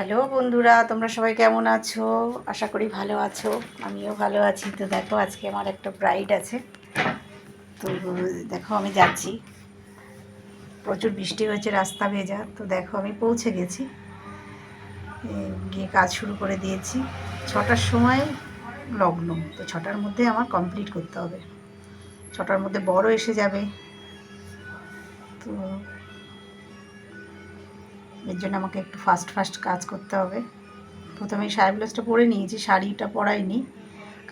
Hello বন্ধুরা, তোমরা সবাই কেমন আছো? আশা করি ভালো আছো। আমিও ভালো আছি। তো দেখো, আজকে আমার একটা ব্রাইড আছে। তো দেখো, আমি যাচ্ছি। প্রচুর বৃষ্টি হয়েছে, রাস্তা ভেজা। তো দেখো, আমি পৌঁছে গেছি, গিয়ে কাজ শুরু করে দিয়েছি। 6টার সময় লগ্ন। তো 6টার মধ্যে আমার কমপ্লিট করতে হবে। 6টার মধ্যে বড় এসে যাবে। তো এর জন্য আমাকে একটু ফাস্ট কাজ করতে হবে। প্রথমে শাড়ি ব্লাউজটা পরে নিয়েছি, শাড়িটা পরাইনি,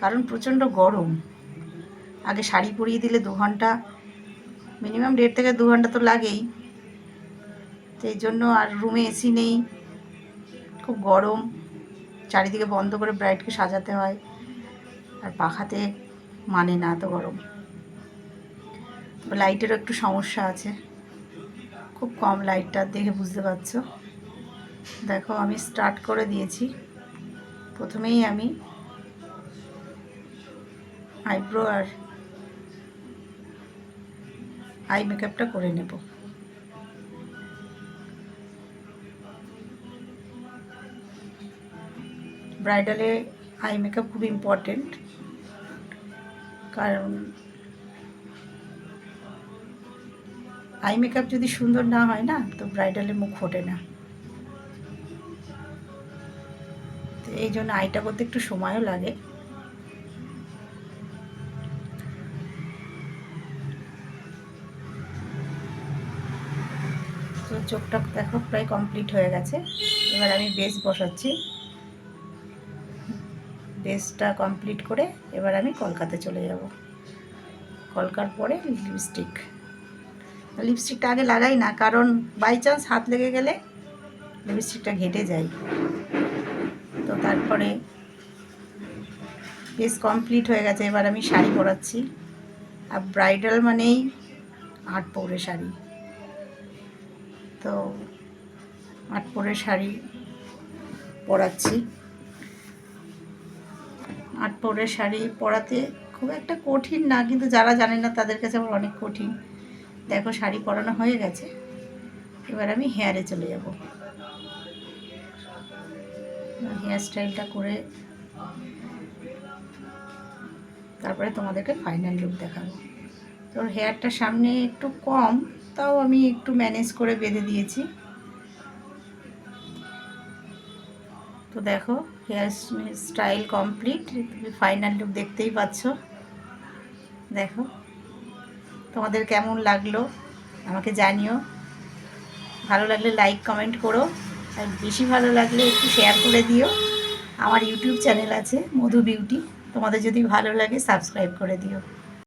কারণ প্রচণ্ড গরম। আগে শাড়ি পরিয়ে দিলে 2 ঘন্টা, মিনিমাম 1.5 থেকে 2 ঘন্টা তো লাগেই। তো এই জন্য, আর রুমে এসি নেই, খুব গরম, চারিদিকে বন্ধ করে ব্রাইডকে সাজাতে হয়, আর পাখাতে মানে না এত গরম। লাইটেরও একটু সমস্যা আছে, খুব কম লাইটটা, দেখে বুঝতে পারছো। দেখো, আমি স্টার্ট করে দিয়েছি। প্রথমেই আমি আইব্রো আর আই মেকআপটা করে নেব। ব্রাইডালে আই মেকআপ খুব ইম্পর্টেন্ট, কারণ আই মেকআপ যদি সুন্দর না হয় না, তো ব্রাইডালে মুখ ফোটে না। তো এই জন্য আইটা করতে একটু সময়ও লাগে। তো চোখটা দেখো প্রায় কমপ্লিট হয়ে গেছে। এবার আমি বেস বসাচ্ছি। বেসটা কমপ্লিট করে এবার আমি কলকাতায় চলে যাব। কলকার পরে লিপস্টিকটা আগে লাগাই না, কারণ বাই চান্স হাত লেগে গেলে লিপস্টিকটা ঘেটে যায়। তো তারপরে বেস কমপ্লিট হয়ে গেছে, এবার আমি শাড়ি পরাচ্ছি। আর ব্রাইডাল মানেই 8 পৌরে শাড়ি। তো 8 পৌরে শাড়ি পরাচ্ছি। 8 পৌরে শাড়ি পরাতে খুব একটা কঠিন না, কিন্তু যারা জানে না তাদের কাছে আমার অনেক কঠিন। দেখো, শাড়ি পরানো হয়ে গেছে। এবার আমি হেয়ারে চলে যাব। হেয়ার স্টাইলটা করে তারপরে তোমাদেরকে ফাইনাল লুক দেখাবো। তো হেয়ারটা সামনে একটু কম, তাও আমি একটু ম্যানেজ করে বেঁধে দিয়েছি। তো দেখো, হেয়ার স্টাইল কমপ্লিট। তুমি ফাইনাল লুক দেখতেই পাচ্ছ। দেখো, তোমাদের কেমন লাগলো আমাকে জানিও। ভালো লাগলে লাইক কমেন্ট করো, আর বেশি ভালো লাগলে একটু শেয়ার করে দিও। আমার ইউটিউব চ্যানেল আছে, মধু বিউটি। তোমাদের যদি ভালো লাগে সাবস্ক্রাইব করে দিও।